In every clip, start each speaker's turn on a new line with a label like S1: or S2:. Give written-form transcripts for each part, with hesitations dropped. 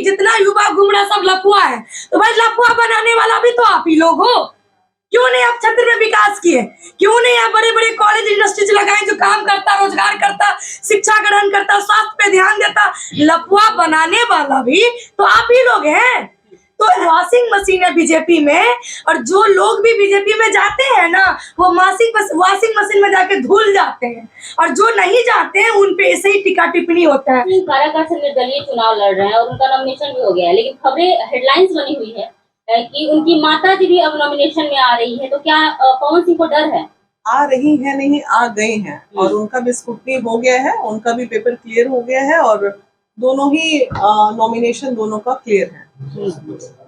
S1: जितना युवा घूम रहा सब लफुआ है, तो भाई लफुआ बनाने वाला भी तो आप ही लोग हो। क्यों नहीं आप क्षेत्र में विकास किए? क्यों नहीं आप बड़े बड़े कॉलेज इंडस्ट्रीज लगाए जो काम करता, रोजगार करता, शिक्षा ग्रहण करता, स्वास्थ्य पे ध्यान देता? लफुआ बनाने वाला भी तो आप ही लोग हैं। तो वॉशिंग मशीन है बीजेपी में, और जो लोग भी बीजेपी में जाते हैं ना, वो वॉशिंग मशीन में जाके धुल जाते हैं, और जो नहीं जाते हैं उन पे ऐसे ही टीका टिप्पणी होता है।
S2: काराकाट से निर्दलीय चुनाव लड़ रहे हैं और उनका नॉमिनेशन भी हो गया है, लेकिन खबरें हेडलाइंस बनी हुई है कि उनकी माता जी भी अब नॉमिनेशन में आ रही है, तो क्या पवन सिंह को डर है?
S3: आ रही है नहीं, आ गए हैं, और उनका भी स्क्रूटनी हो गया है, उनका भी पेपर क्लियर हो गया है, और दोनों ही नॉमिनेशन दोनों का क्लियर है।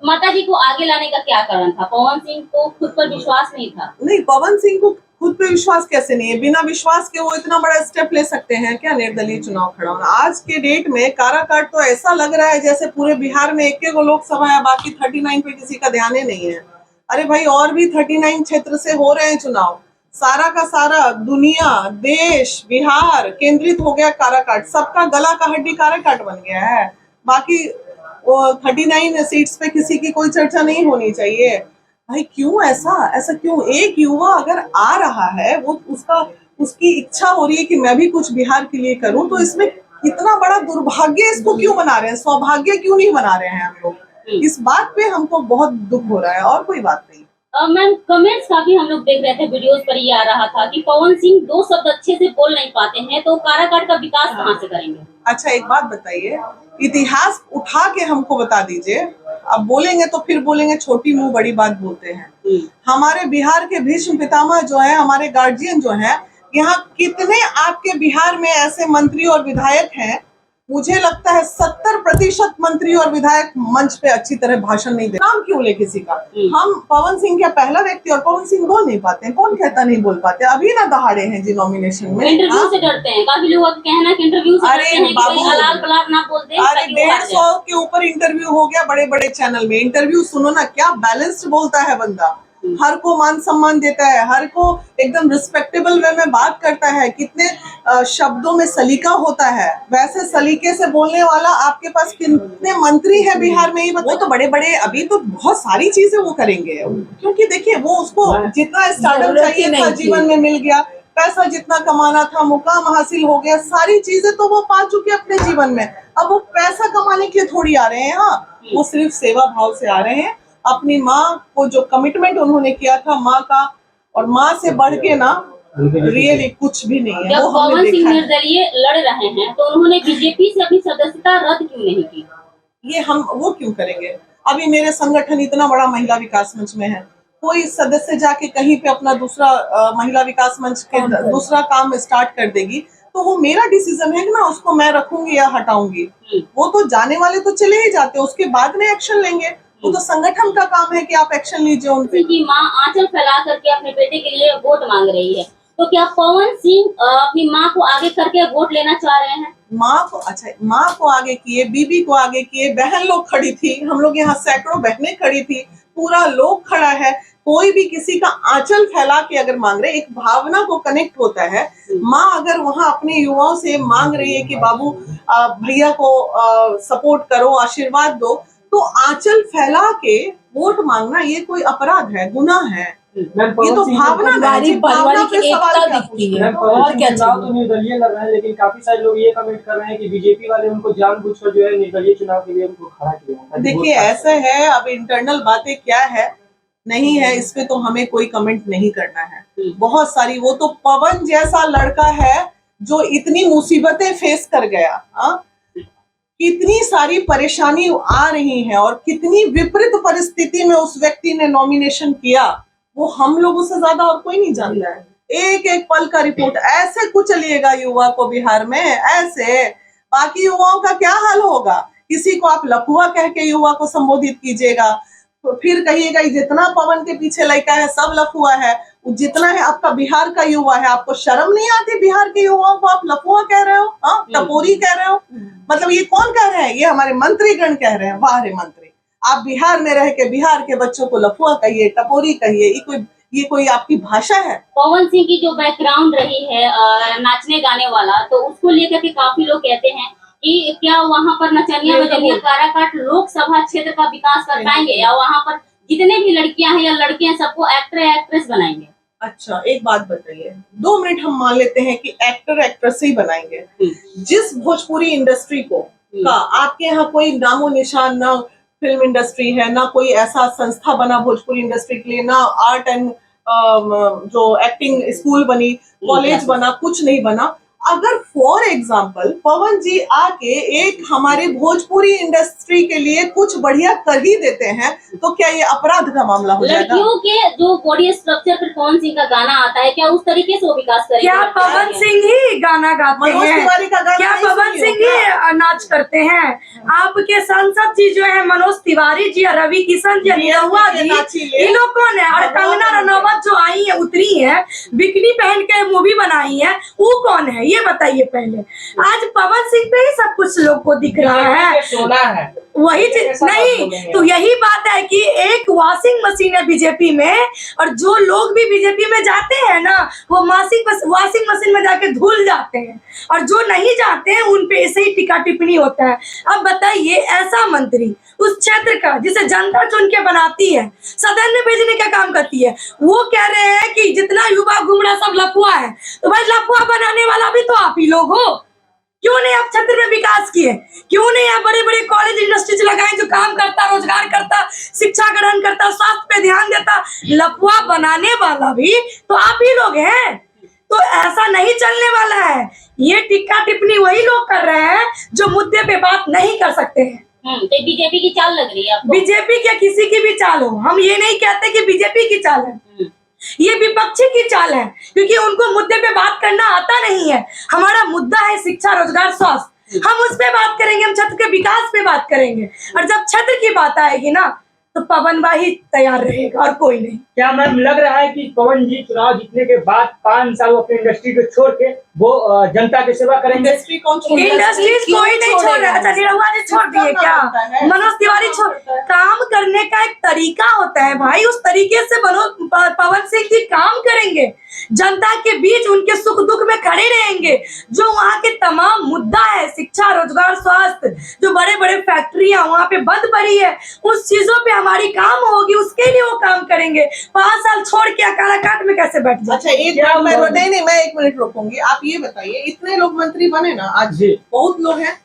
S2: माता जी को आगे लाने का क्या कारण था? पवन सिंह को खुद पर विश्वास नहीं था?
S3: नहीं, पवन सिंह को खुद पे विश्वास कैसे नहीं है? बिना विश्वास के वो इतना बड़ा स्टेप ले सकते हैं क्या, निर्दलीय चुनाव खड़ा होना? आज के डेट में काराकाट तो ऐसा लग रहा है जैसे पूरे बिहार में एक लोकसभा है, बाकी 39 पे किसी का ध्यान ही नहीं है। अरे भाई, और भी 39 क्षेत्र से हो रहे हैं चुनाव। सारा का सारा दुनिया, देश, बिहार केंद्रित हो गया काराकाट। सबका गला का हड्डी काराकाट बन गया है। बाकी 39 सीट्स पे किसी की कोई चर्चा नहीं होनी चाहिए। भाई क्यों ऐसा क्यों? एक युवा अगर आ रहा है, वो उसकी इच्छा हो रही है कि मैं भी कुछ बिहार के लिए करूं, तो इसमें इतना बड़ा दुर्भाग्य इसको क्यों बना रहे हैं? सौभाग्य क्यों नहीं बना रहे हैं हम लोग? इस बात पे हमको बहुत दुख हो रहा है, और कोई बात नहीं।
S2: मैम, कमेंट्स काफी हम लोग देख रहे थे, वीडियोस पर ये आ रहा था कि पवन सिंह 2 शब्द अच्छे से बोल नहीं पाते हैं, तो काराकाट का विकास कहाँ से करेंगे?
S3: अच्छा, एक बात बताइए, इतिहास उठा के हमको बता दीजिए। अब बोलेंगे तो फिर बोलेंगे छोटी मुंह बड़ी बात बोलते हैं। हमारे बिहार के भीष्म पितामह जो है, हमारे गार्जियन जो है, यहाँ कितने आपके बिहार में ऐसे मंत्री और विधायक हैं? मुझे लगता है 70% मंत्री और विधायक मंच पे अच्छी तरह भाषण नहीं दे। नाम क्यों ले किसी का? हम पवन सिंह क्या पहला व्यक्ति, और पवन सिंह बोल नहीं पाते हैं? कौन कहता नहीं बोल पाते? अभी ना दहाड़े हैं जी नॉमिनेशन में।
S2: इंटरव्यू से डरते हैं, काफी लोगों का कहना है कि इंटरव्यू से डरते हैं कि कोई हलाल पलाल ना बोल दे।
S3: अरे 150 के ऊपर इंटरव्यू हो गया बड़े बड़े चैनल में। इंटरव्यू सुनो ना, क्या बैलेंस्ड बोलता है बंदा। हर को मान सम्मान देता है, हर को एकदम रिस्पेक्टेबल वे में बात करता है, कितने शब्दों में सलीका होता है। वैसे सलीके से बोलने वाला आपके पास कितने मंत्री है बिहार में? ही वो तो बड़े बड़े, अभी तो बहुत सारी चीजें वो करेंगे, क्योंकि देखिए वो उसको जितना स्टार्टअप चाहिए था जीवन में मिल गया, पैसा जितना कमाना था, मुकाम हासिल हो गया, सारी चीजें तो वो पा चुके अपने जीवन में। अब वो पैसा कमाने के लिए थोड़ी आ रहे हैं, हाँ, वो सिर्फ सेवा भाव से आ रहे हैं। अपनी माँ को जो कमिटमेंट उन्होंने किया था, माँ का, और माँ से बढ़ के ना रियली कुछ भी नहीं है।
S2: जब पवन सिंह निर्दलीय लड़ रहे हैं, तो उन्होंने बीजेपी से अपनी सदस्यता रद्द क्यों नहीं की?
S3: ये हम वो क्यों करेंगे? अभी मेरे संगठन इतना बड़ा महिला विकास मंच में है, कोई सदस्य जाके कहीं पे अपना दूसरा महिला विकास मंच के दूसरा काम स्टार्ट कर देगी, तो वो मेरा डिसीजन है ना, उसको मैं रखूंगी या हटाऊंगी। वो तो जाने वाले तो चले ही जाते, उसके बाद में एक्शन लेंगे। वो तो संगठन का काम है कि आप एक्शन लीजिए उन पे।
S2: की माँ आंचल फैला करके अपने बेटे के लिए वोट मांग रही है, तो क्या पवन सिंह अपनी माँ को आगे करके वोट लेना चाह रहे हैं?
S3: माँ को, अच्छा, माँ को आगे किए, बीबी को आगे किए, बहन लोग खड़ी थी, हम लोग यहाँ सैकड़ों बहनें खड़ी थी, पूरा लोग खड़ा है। कोई भी किसी का आंचल फैला के अगर मांग रहे, एक भावना को कनेक्ट होता है। माँ अगर वहाँ अपने युवाओं से मांग रही है कि बाबू भैया को सपोर्ट करो, आशीर्वाद दो, तो आंचल फैला के वोट मांगना ये कोई अपराध है, गुनाह है। ये तो भावना
S4: पारिवारिक एकता दिखती है। और क्या
S5: चुनाव तो निर्दलीय लड़ रहे हैं, लेकिन काफी सारे लोग ये कमेंट कर रहे हैं कि बीजेपी वाले उनको जानबूझकर जो है निर्दलीय चुनाव के लिए उनको खड़ा किया।
S3: देखिए ऐसा है, अब इंटरनल बातें क्या है नहीं है, इस पे तो हमें कोई कमेंट नहीं करना है। बहुत सारी, वो तो पवन जैसा लड़का है जो इतनी मुसीबतें फेस कर गया, कितनी सारी परेशानी आ रही है, और कितनी विपरीत परिस्थिति में उस व्यक्ति ने नॉमिनेशन किया, वो हम लोगों से ज्यादा और कोई नहीं जानता है। एक एक पल का रिपोर्ट ऐसे कुचलिएगा युवा को बिहार में, ऐसे। बाकी युवाओं का क्या हाल होगा? किसी को आप लफुआ कह के युवा को संबोधित कीजिएगा, तो फिर कहिएगा जितना पवन के पीछे लड़का है सब लफुआ है, जितना है आपका बिहार का युवा है। आपको शर्म नहीं आती? बिहार के युवाओं को आप लफुआ कह रहे हो, टपोरी कह रहे हो? मतलब ये कौन कह रहे हैं? ये हमारे मंत्रीगण कह रहे हैं। वाह रे मंत्री, आप बिहार में रह के बिहार के बच्चों को लफुआ कहिए, टपोरी कहिए, ये कोई आपकी भाषा है?
S2: पवन सिंह की जो बैकग्राउंड रही है नाचने गाने वाला, तो उसको लेकर के काफी लोग कहते हैं कि क्या वहाँ पर नचनिया बजनिया काराकाट लोकसभा क्षेत्र का विकास कर पाएंगे, या वहाँ पर जितने भी लड़कियां हैं या लड़के हैं सबको एक्टर या एक्ट्रेस बनाएंगे?
S3: अच्छा, एक बात बताइए, 2 मिनट हम मान लेते हैं कि एक्टर एक्ट्रेस ही बनाएंगे। जिस भोजपुरी इंडस्ट्री को का आपके यहाँ कोई नामो निशान, ना फिल्म इंडस्ट्री है, ना कोई ऐसा संस्था बना भोजपुरी इंडस्ट्री के लिए, ना आर्ट एंड जो एक्टिंग स्कूल बनी, कॉलेज बना, कुछ नहीं बना। अगर फॉर एग्जाम्पल पवन जी आके एक हमारे भोजपुरी इंडस्ट्री के लिए कुछ बढ़िया कर ही देते हैं तो क्या ये अपराध का मामला हो जाएगा?
S2: लड़कियों के जो बॉडी स्ट्रक्चर पर पवन सिंह का गाना आता है, क्या उस तरीके से वो विकास करेंगे?
S1: क्या पवन सिंह ही गाना गाते
S3: मनोज
S1: हैं?
S3: तिवारी का गाना
S1: क्या
S3: नहीं
S1: पवन
S3: सुनी
S1: सिंह
S3: होगा?
S1: ही नाच करते हैं? आपके सांसद जी जो है मनोज तिवारी जी, रवि किशन जी, निरहुआ जी, ये लोग कौन है? और कंगना रनौत जो आई है, उतरी है, बिकनी पहन के मूवी बनाई है, वो कौन है ये बताइए पहले। आज पवन सिंह पे ही सब कुछ लोग को दिख रहा है,
S5: सोना है
S1: वही चीज नहीं। तो यही बात है कि एक वॉशिंग मशीन है बीजेपी में, और जो लोग भी बीजेपी में जाते हैं ना, वो वॉशिंग मशीन में जाके धुल जाते हैं, और जो नहीं जाते हैं उन पे ऐसे ही टिक्का टिप्पणी होता है। अब बताइए, ऐसा मंत्री उस क्षेत्र का जिसे जनता चुन के बनाती है, सदन में भेजने का काम करती है, वो कह रहे हैं कि जितना युवा घूम रहा सब लफुआ है। तो भाई लफुआ बनाने वाला भी तो आप ही लोग हो। क्यों नहीं आप क्षेत्र में विकास किए? क्यों नहीं आप बड़े बड़े कॉलेज इंडस्ट्रीज लगाए जो काम करता, रोजगार करता, शिक्षा ग्रहण करता, स्वास्थ्य पे ध्यान देता? लफुआ बनाने वाला भी तो आप ही लोग हैं। तो ऐसा नहीं चलने वाला है। ये टिक्का टिप्पणी वही लोग कर रहे हैं जो मुद्दे पे बात नहीं कर सकते हैं।
S2: तो बीजेपी की चाल लग रही है आपको?
S1: बीजेपी क्या किसी की भी चाल हो, हम ये नहीं कहते कि बीजेपी की चाल है, ये विपक्षी की चाल है, क्योंकि उनको मुद्दे पे बात करना आता नहीं है। हमारा मुद्दा है शिक्षा, रोजगार, स्वास्थ्य, हम उस पे बात करेंगे, हम क्षेत्र के विकास पे बात करेंगे। और जब क्षेत्र की बात आएगी ना, तो पवन भाई तैयार रहेगा और कोई नहीं।
S5: क्या मैम लग रहा है कि पवन जी चुनाव जीतने के बाद 5 साल अपनी इंडस्ट्री को छोड़ के वो जनता की सेवा करेंगे?
S3: इंडस्ट्री कौन छोड़ रहा है?
S1: इंडस्ट्रीज कोई नहीं छोड़ रहा है। अच्छा, निरहुआ जी छोड़ दिए क्या? मनोज तिवारी छोड़। काम करने का एक तरीका होता है भाई, उस तरीके से पवन सिंह जी काम करेंगे, जनता के बीच उनके सुख दुख में खड़े रहेंगे। जो वहाँ के तमाम मुद्दा है, शिक्षा, रोजगार, स्वास्थ्य, जो बड़े बड़े फैक्ट्रियां वहाँ पे बंद पड़ी है, उस चीजों पे हमारी काम होगी, उसके लिए वो काम करेंगे। 5 साल छोड़ के काराकाट में कैसे बैठ जाए?
S3: अच्छा, एक मिनट मैं 1 मिनट रोकूंगी। आप ये बताइए, इतने लोग मंत्री बने ना आज, बहुत लोग हैं।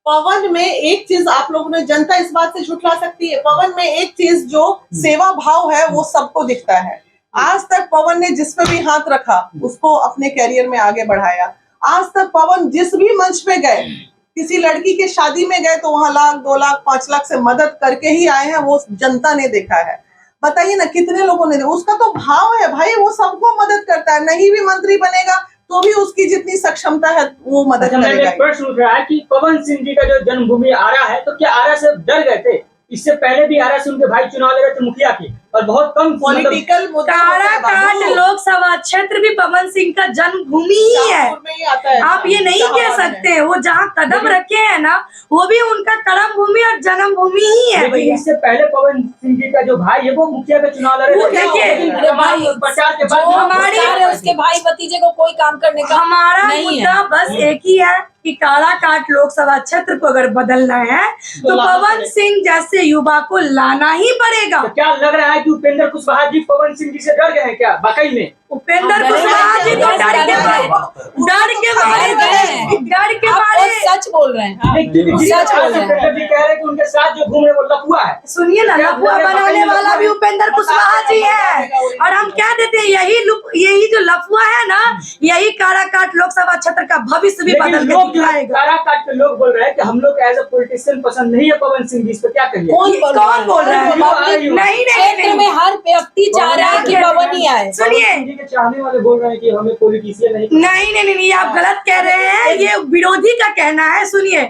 S3: पवन में एक चीज आप लोगों ने, जनता इस बात से झुठला सकती है, पवन में एक चीज जो सेवा भाव है वो सबको दिखता है। आज तक पवन ने जिस पे भी हाथ रखा उसको अपने कैरियर में आगे बढ़ाया। आज तक पवन जिस भी मंच पे गए, किसी लड़की के शादी में गए तो वहां 1 लाख 2 लाख 5 लाख से मदद करके ही आए हैं, वो जनता ने देखा है। बताइए ना कितने लोगों ने, उसका तो भाव है भाई, वो सबको मदद करता है। नहीं भी मंत्री बनेगा तो भी उसकी जितनी सक्षमता है वो मदद करेगा।
S5: प्रश्न उठ रहा है कि पवन सिंह जी का जो जन्मभूमि आरा है, तो क्या आरा से डर गए थे? इससे पहले भी आरा से उनके भाई चुनाव लड़ रहे थे मुखिया की, और बहुत कम
S3: पॉलिटिकल
S1: काराकाट लोकसभा क्षेत्र भी पवन सिंह का जन्मभूमि ही है। आप ये नहीं कह सकते, वो जहाँ कदम रखे हैं ना, वो भी उनका कर्म भूमि और जन्मभूमि ही है भैया।
S5: इससे पहले पवन सिंह जी का जो भाई है वो मुखिया का चुनाव लड़ रहे थे।
S1: देखिए,
S5: प्रचार के बाद
S1: हमारी
S4: उसके भाई भतीजे को कोई काम करने का
S1: हमारा मुद्दा बस एक ही है कि काराकाट लोकसभा क्षेत्र को अगर बदलना है तो पवन सिंह जैसे युवा को लाना ही पड़ेगा।
S5: तो क्या लग रहा है कि उपेंद्र कुशवाहा जी पवन सिंह जी से डर गए हैं क्या वाकई में?
S1: उपेंद्र कुशवाहा जी तो डर के मारे
S4: सच बोल रहे हैं।
S5: सच बोल रहे हैं। उपेंद्र जी कह रहे हैं कि उनके साथ जो घूम रहे वो लफुआ है।
S1: सुनिए ना, लफुआ बनाने वाला भी उपेंद्र कुशवाहा जी है। और हम क्या देते हैं, यही जो लफुआ है ना, यही काराकाट लोकसभा क्षेत्र का भविष्य भी बदल के दिखाएगा।
S5: काराकाट के लोग बोल रहे हैं कि हम लोग एज ए पॉलिटिशियन पसंद नहीं है पवन सिंह जी, इस पर क्या कहिए?
S1: कौन बोल रहा है? नहीं,
S4: क्षेत्र में हर व्यक्ति चाह रहा है कि पवन ही आए।
S1: सुनिए,
S5: चाहने वाले बोल रहे हैं कि हमें पॉलिटिशियन
S1: नहीं, आप गलत कह रहे हैं, ये विरोधी का कहना है। सुनिए,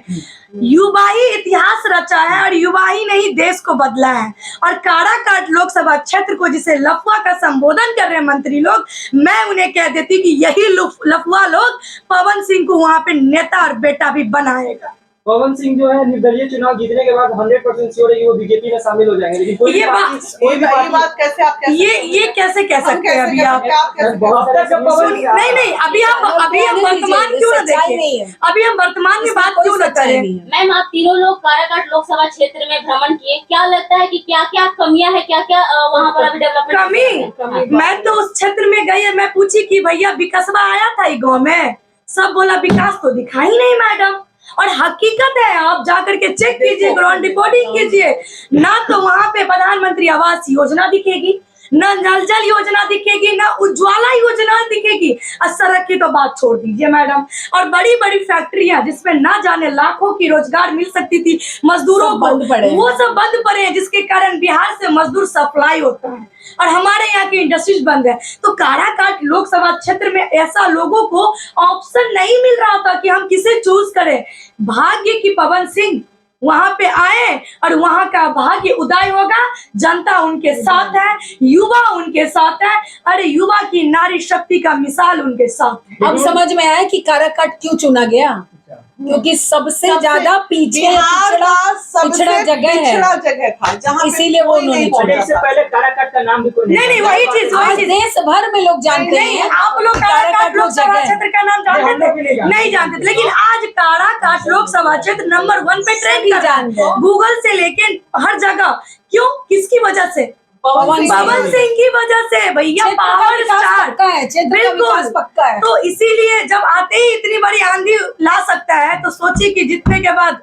S1: युवा ही इतिहास रचा है और युवा ही नहीं देश को बदला है। और काराकाट लोकसभा क्षेत्र को जिसे लफुआ का संबोधन कर रहे हैं मंत्री लोग, मैं उन्हें कह देती कि यही लफुआ लोग पवन सिंह को वहां पे नेता और बेटा भी बनाएगा।
S5: पवन सिंह जो है निर्दलीय चुनाव जीतने के बाद 100% श्योर है कि वो बीजेपी में शामिल हो जाएंगे, लेकिन कोई
S1: ये
S3: बात कैसे आप
S1: ये कैसे कह सकते हैं अभी आप? नहीं अभी हम वर्तमान क्यों न देखें, अभी हम वर्तमान में बात क्यों न करें?
S2: मैम, आप तीनों लोग काराकाट लोकसभा क्षेत्र में भ्रमण किए, क्या लगता है कि क्या क्या कमियां है, क्या क्या वहाँ पर अभी डेवलपमेंट?
S1: कमी मैं तो उस क्षेत्र में गई, मैं पूछी कि भैया विकासवा आया था ये गाँव में, सब बोला विकास तो दिखा ही नहीं मैडम। और हकीकत है, आप जाकर के चेक कीजिए, ग्राउंड रिपोर्टिंग कीजिए, ना तो वहाँ पे प्रधानमंत्री आवास योजना दिखेगी, न नल जल योजना दिखेगी, न उज्ज्वला योजना दिखेगी, और सड़क की तो बात छोड़ दीजिए मैडम। और बड़ी बड़ी फैक्ट्रियां जिसमें ना जाने लाखों की रोजगार मिल सकती थी मजदूरों को, वो सब बंद पड़े हैं, जिसके कारण बिहार से मजदूर सप्लाई होता है और हमारे यहाँ की इंडस्ट्रीज बंद है। तो काराकाट लोकसभा क्षेत्र में ऐसा लोगों को ऑप्शन नहीं मिल रहा था कि हम किसे चूज करें। भाग्य की पवन सिंह वहां पे आए और वहां का भाग्य उदय होगा। जनता उनके साथ है, युवा उनके साथ है, अरे युवा की नारी शक्ति का मिसाल उनके साथ है।
S4: अब समझ में आया कि काराकाट क्यों चुना गया, क्योंकि सबसे ज्यादा पीछे पिछड़ा जगह था, जहाँ इसीलिए वो उन्होंने चुना।
S5: इससे पहले काराकाट का नाम भी कोई
S1: नहीं वही चीज
S4: देश भर में लोग जानते हैं।
S1: आप लोग काराकाट लोकसभा क्षेत्र का नाम जानते थे? नहीं जानते थे, लेकिन आज काराकाट लोकसभा क्षेत्र नंबर 1 पे ट्रेंड कर रहा है, गूगल से लेके हर जगह। क्यों? किसकी वजह से? पवन सिंह की वजह से भैया, पावर स्टार बिल्कुल
S4: पक्का है।
S1: तो इसीलिए जब आते ही इतनी बड़ी आंधी ला सकता है, तो सोचिए कि जीतने के बाद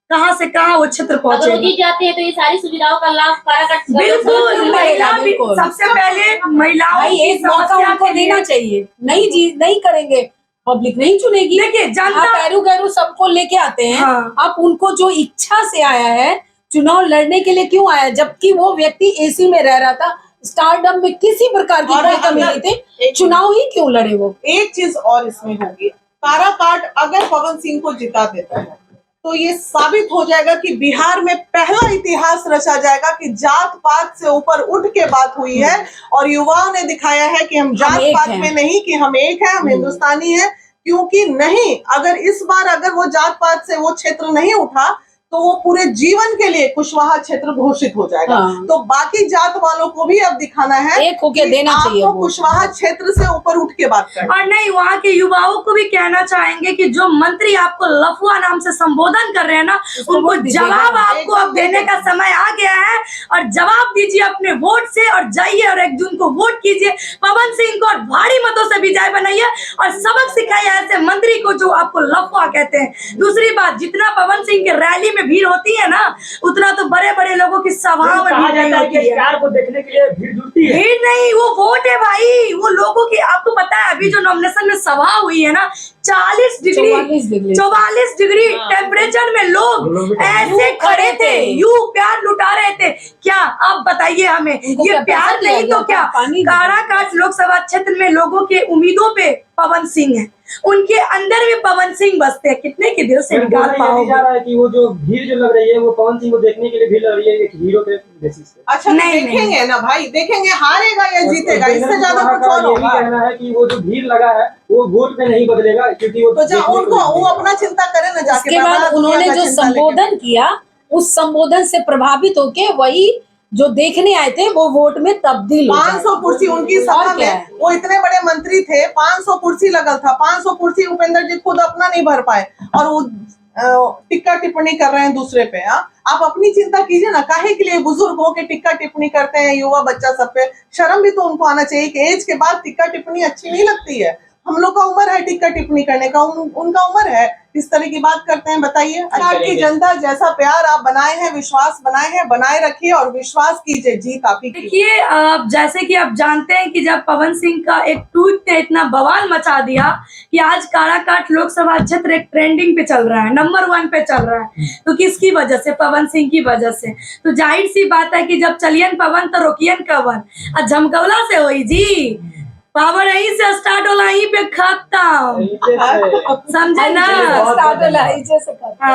S1: कहां से कहां वो क्षेत्र पहुंचे।
S2: अगर जीत जाते हैं तो ये सारी सुविधाओं का लाभ काराकाट
S1: बिल्कुल महिला भी, सबसे पहले महिलाओं की समस्या को
S4: देना चाहिए। नहीं करेंगे, पब्लिक नहीं चुनेगी।
S1: देखिए जनता
S4: गैरू सबको लेके आते हैं।
S1: हाँ।
S4: अब उनको जो इच्छा से आया है, चुनाव लड़ने के लिए क्यों आया, जबकि वो व्यक्ति एसी में रह रहा था, स्टारडम में किसी प्रकार की कोई कमी नहीं थी, चुनाव ही क्यों लड़े वो?
S3: एक चीज और इसमें होगी, काराकाट अगर पवन सिंह को जिता देता है तो ये साबित हो जाएगा कि बिहार में पहला इतिहास रचा जाएगा कि जात पात से ऊपर उठ के बात हुई है, और युवाओं ने दिखाया है कि हम जात पात में नहीं, कि हम एक है, हम हिंदुस्तानी है। क्योंकि नहीं, अगर इस बार अगर वो जात पात से वो क्षेत्र नहीं उठा तो वो पूरे जीवन के लिए कुशवाहा क्षेत्र घोषित हो जाएगा।
S4: हाँ।
S3: तो बाकी जात वालों को भी अब दिखाना है,
S4: एक होके देना चाहिए,
S3: आपको कुशवाहा क्षेत्र से ऊपर उठ के बात करना।
S1: और नहीं, वहाँ के युवाओं को भी कहना चाहेंगे कि जो मंत्री आपको लफुआ नाम से संबोधन कर रहे हैं ना, उनको जवाब आपको अब देने का समय आ गया है। और जवाब दीजिए अपने वोट से, और जाइए और 1 जून को वोट कीजिए पवन सिंह को, और भारी मतों से विजय बनाइए और सबक सिखाइए ऐसे मंत्री को जो आपको लफुआ कहते हैं। दूसरी बात, जितना पवन सिंह के रैली में भीड़ होती है ना, उतना तो बड़े बड़े लोगों की सभाओं में भीड़ नहीं होती है।
S5: स्टार को देखने के लिए भीड़ जुटती है।
S1: भीड़ नहीं, वो वोट है भाई, वो लोगों की। आपको पता है अभी जो नॉमिनेशन में सभा हुई है ना, 44 डिग्री टेम्परेचर में लोग ऐसे खड़े थे, यूं प्यार लुटा रहे थे। क्या आप बताइए हमें, ये प्यार नहीं तो क्या? काराकाट लोकसभा क्षेत्र में लोगों के उम्मीदों पे पवन सिंह है, उनके अंदर भी पवन सिंह बसते हैं। कितने के दिल से निकाल पाओगे?
S5: जा रहा है कि वो जो भीड़ जो लग रही है वो पवन सिंह को देखने के लिए भीड़ लग रही है, एक हीरो के बेसिस पे।
S3: अच्छा, नहीं देखेंगे ना भाई, देखेंगे हारेगा या जीतेगा, इससे ज्यादा कुछ और होगा।
S5: कहना है कि वो जो भीड़ लगा है वो वोट में नहीं बदलेगा, क्योंकि वो
S3: तो उनको वो अपना चिंता करे ना जाके।
S4: उसके बाद उन्होंने जो संबोधन किया, उस संबोधन से प्रभावित होके वही जो देखने आए थे वो वोट में तब्दील।
S3: 500 कुर्सी उनकी सभा में, वो इतने बड़े मंत्री थे, 500 कुर्सी लगल था, 500 कुर्सी उपेंद्र जी खुद अपना नहीं भर पाए, और वो टिक्का टिप्पणी कर रहे हैं दूसरे पे। आप अपनी चिंता कीजिए ना, काहे के लिए बुजुर्ग हो के टिक्का टिप्पणी करते हैं, युवा बच्चा सब पे शर्म भी तो उनको आना चाहिए कि एज के बाद टिक्का टिप्पणी अच्छी नहीं लगती है। हम लोग का उम्र है टिक्का टिप्पणी करने का, उनका उम्र है, इस तरह की बात करते हैं। बताइए, आपकी जनता जैसा प्यार आप बनाए हैं, विश्वास बनाए हैं, बनाए रखिए और विश्वास कीजिए, जीत आप ही की।
S1: देखिए, जैसे कि आप जानते हैं कि जब पवन सिंह का एक ट्वीट ने इतना बवाल मचा दिया कि आज काराकाट लोकसभा क्षेत्र एक ट्रेंडिंग पे चल रहा है, नंबर 1 पे चल रहा है। तो किसकी वजह से? पवन सिंह की वजह से। तो जाहिर सी बात है कि जब चलियन पवन तो रोकियन कवन, और झमकौला से हुई जी। पावर यहीं से स्टार्ट होला, यहीं पे खत्म, समझे ना?
S4: स्टार्ट होला यहीं से खत्म।